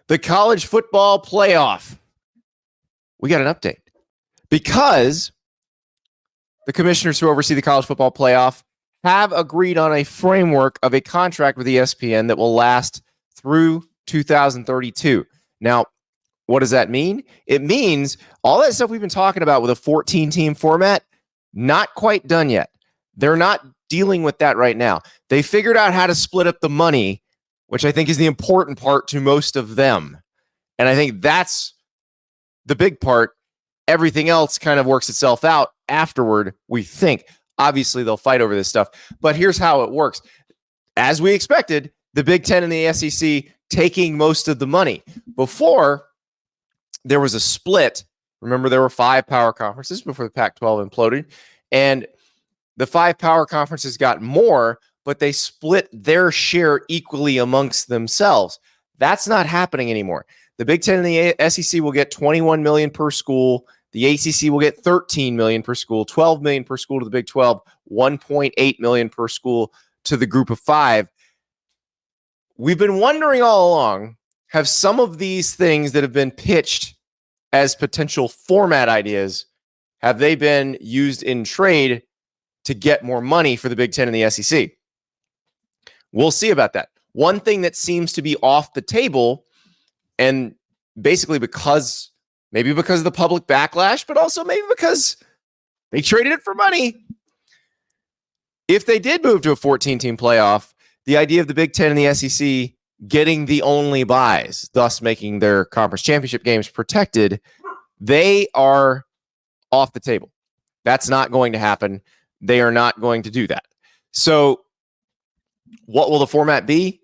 The college football playoff. We got an update because the commissioners who oversee the college football playoff have agreed on a framework of a contract with ESPN that will last through 2032. Now, what does that mean? It means all that stuff we've been talking about with a 14-team format, not quite done yet. They're not dealing with that right now. They figured out how to split up the money, which I think is the important part to most of them. And I think that's the big part. Everything else kind of works itself out afterward, we think. Obviously, they'll fight over this stuff. But here's how it works. As we expected, the Big Ten and the SEC taking most of the money. Before, there was a split. Remember, there were 5 power conferences before the Pac-12 imploded. And the 5 power conferences got more, but they split their share equally amongst themselves. That's not happening anymore. The Big Ten and the SEC will get $21 million per school. The ACC will get $13 million per school, $12 million per school to the Big 12, $1.8 million per school to the Group of 5. We've been wondering all along, have some of these things that have been pitched as potential format ideas, have they been used in trade to get more money for the Big Ten and the SEC? We'll see about that. One thing that seems to be off the table, and basically maybe because of the public backlash, but also maybe because they traded it for money. If they did move to a 14-team playoff, the idea of the Big Ten and the SEC getting the only buys, thus making their conference championship games protected, they are off the table. That's not going to happen. They are not going to do that. So what will the format be?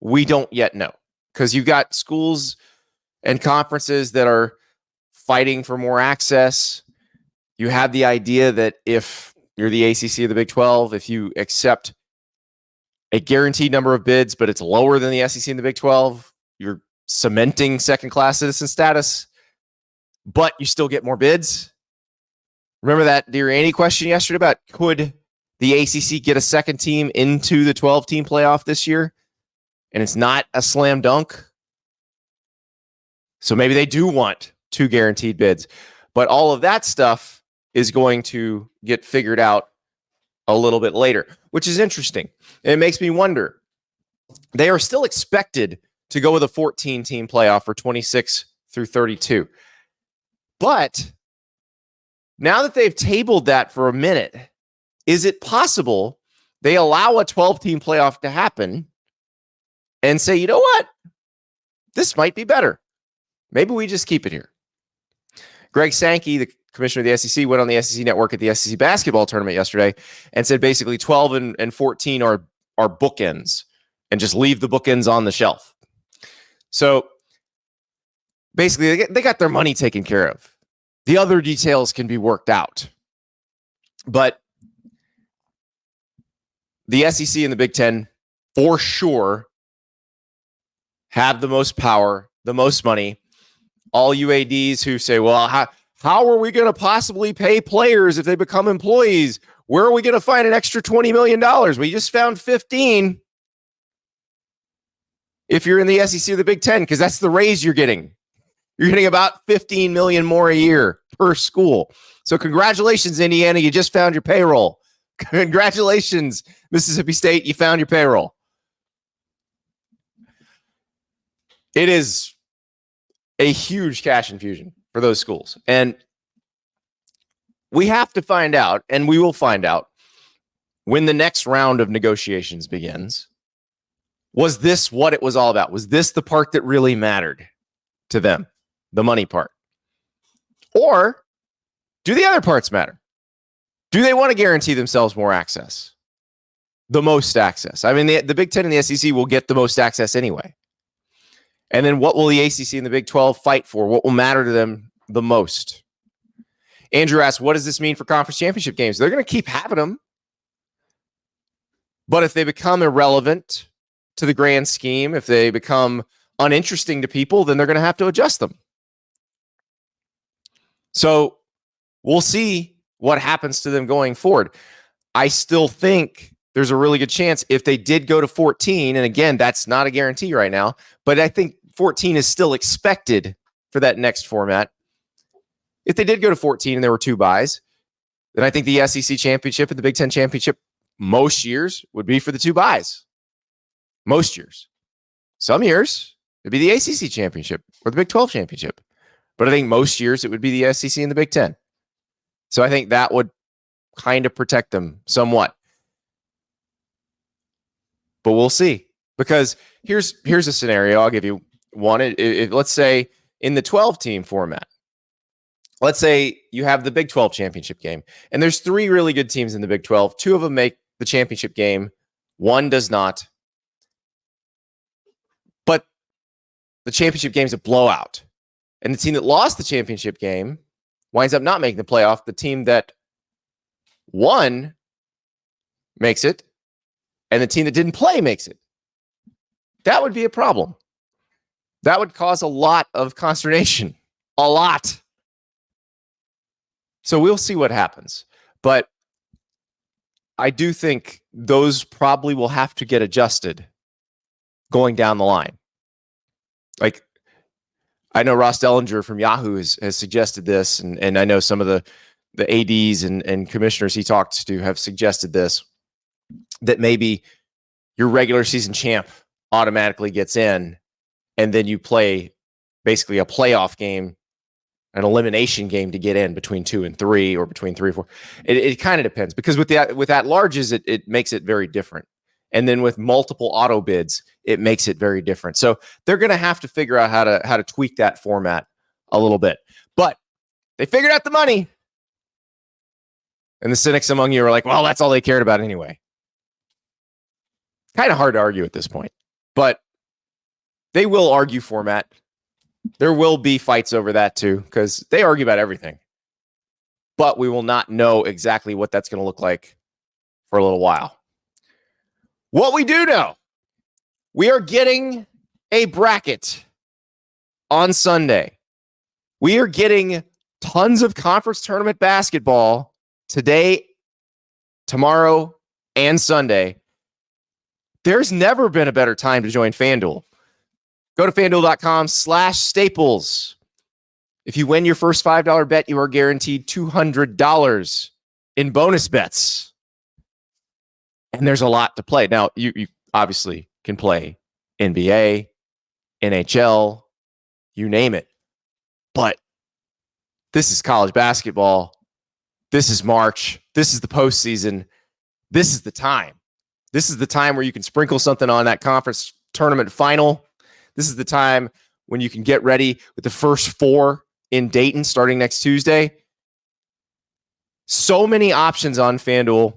We don't yet know, because you've got schools and conferences that are fighting for more access. You have the idea that if you're the ACC or the Big 12, if you accept a guaranteed number of bids, but it's lower than the SEC and the Big 12, you're cementing second-class citizen status, but you still get more bids. Remember that Dear Andy question yesterday about could the ACC get a second team into the 12-team playoff this year? And it's not a slam dunk. So maybe they do want 2 guaranteed bids. But all of that stuff is going to get figured out a little bit later, which is interesting. And it makes me wonder. They are still expected to go with a 14-team playoff for 26 through 32. But now that they've tabled that for a minute, is it possible they allow a 12-team playoff to happen and say, you know what? This might be better. Maybe we just keep it here. Greg Sankey, the commissioner of the SEC, went on the SEC network at the SEC basketball tournament yesterday and said basically 12 and 14 are bookends, and just leave the bookends on the shelf. So basically, they got their money taken care of. The other details can be worked out. But the SEC and the Big Ten, for sure, have the most power, the most money. All UADs who say, well, how are we going to possibly pay players if they become employees? Where are we going to find an extra $20 million? We just found 15 if you're in the SEC or the Big Ten, because that's the raise you're getting. You're getting about 15 million more a year per school. So congratulations, Indiana. You just found your payroll. Congratulations, Mississippi State. You found your payroll. It is a huge cash infusion for those schools. And we have to find out, and we will find out when the next round of negotiations begins. Was this what it was all about? Was this the part that really mattered to them? The money part? Or do the other parts matter? Do they want to guarantee themselves more access? The most access. I mean, the Big Ten and the SEC will get the most access anyway. And then what will the ACC and the Big 12 fight for? What will matter to them the most? Andrew asks, what does this mean for conference championship games? They're going to keep having them. But if they become irrelevant to the grand scheme, if they become uninteresting to people, then they're going to have to adjust them. So we'll see what happens to them going forward. I still think there's a really good chance if they did go to 14, and again, that's not a guarantee right now, but I think 14 is still expected for that next format. If they did go to 14 and there were 2 byes, then I think the SEC championship and the Big Ten championship most years would be for the 2 byes. Most years. Some years, it'd be the ACC championship or the Big 12 championship. But I think most years it would be the SEC and the Big Ten. So I think that would kind of protect them somewhat. But we'll see. Because here's a scenario. I'll give you one. Let's say in the 12-team format, let's say you have the Big 12 championship game, and there's 3 really good teams in the Big 12. 2 of them make the championship game. 1 does not. But the championship game is a blowout. And the team that lost the championship game winds up not making the playoff. The team that won makes it, and the team that didn't play makes it. That would be a problem. That would cause a lot of consternation. A lot. So we'll see what happens. But I do think those probably will have to get adjusted going down the line. Like, I know Ross Dellinger from Yahoo has suggested this, and I know some of the ADs and commissioners he talked to have suggested this, that maybe your regular season champ automatically gets in, and then you play basically a playoff game, an elimination game to get in between 2 and 3 or between 3 or 4. It kind of depends, because with at-larges, it makes it very different. And then with multiple auto bids, it makes it very different. So they're going to have to figure out how to tweak that format a little bit. But they figured out the money. And the cynics among you are like, well, that's all they cared about anyway. Kind of hard to argue at this point. But they will argue format. There will be fights over that too, because they argue about everything. But we will not know exactly what that's going to look like for a little while. What we do know, we are getting a bracket on Sunday. We are getting tons of conference tournament basketball today, tomorrow, and Sunday. There's never been a better time to join FanDuel. Go to FanDuel.com/Staples. If you win your first $5 bet, you are guaranteed $200 in bonus bets. And there's a lot to play. Now, you obviously can play NBA, NHL, you name it. But this is college basketball. This is March. This is the postseason. This is the time. This is the time where you can sprinkle something on that conference tournament final. This is the time when you can get ready with the first 4 in Dayton starting next Tuesday. So many options on FanDuel.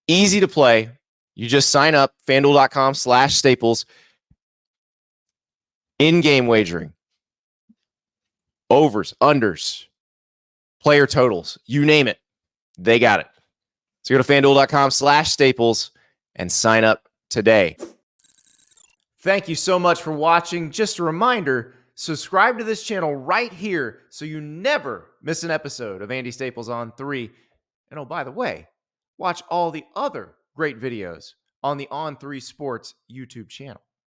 Easy to play. You just sign up, FanDuel.com/Staples. In-game wagering. Overs, unders, player totals, you name it. They got it. So go to FanDuel.com/Staples and sign up today. Thank you so much for watching. Just a reminder, subscribe to this channel right here so you never miss an episode of Andy Staples on 3. And oh, by the way, watch all the other great videos on the On3 Sports YouTube channel.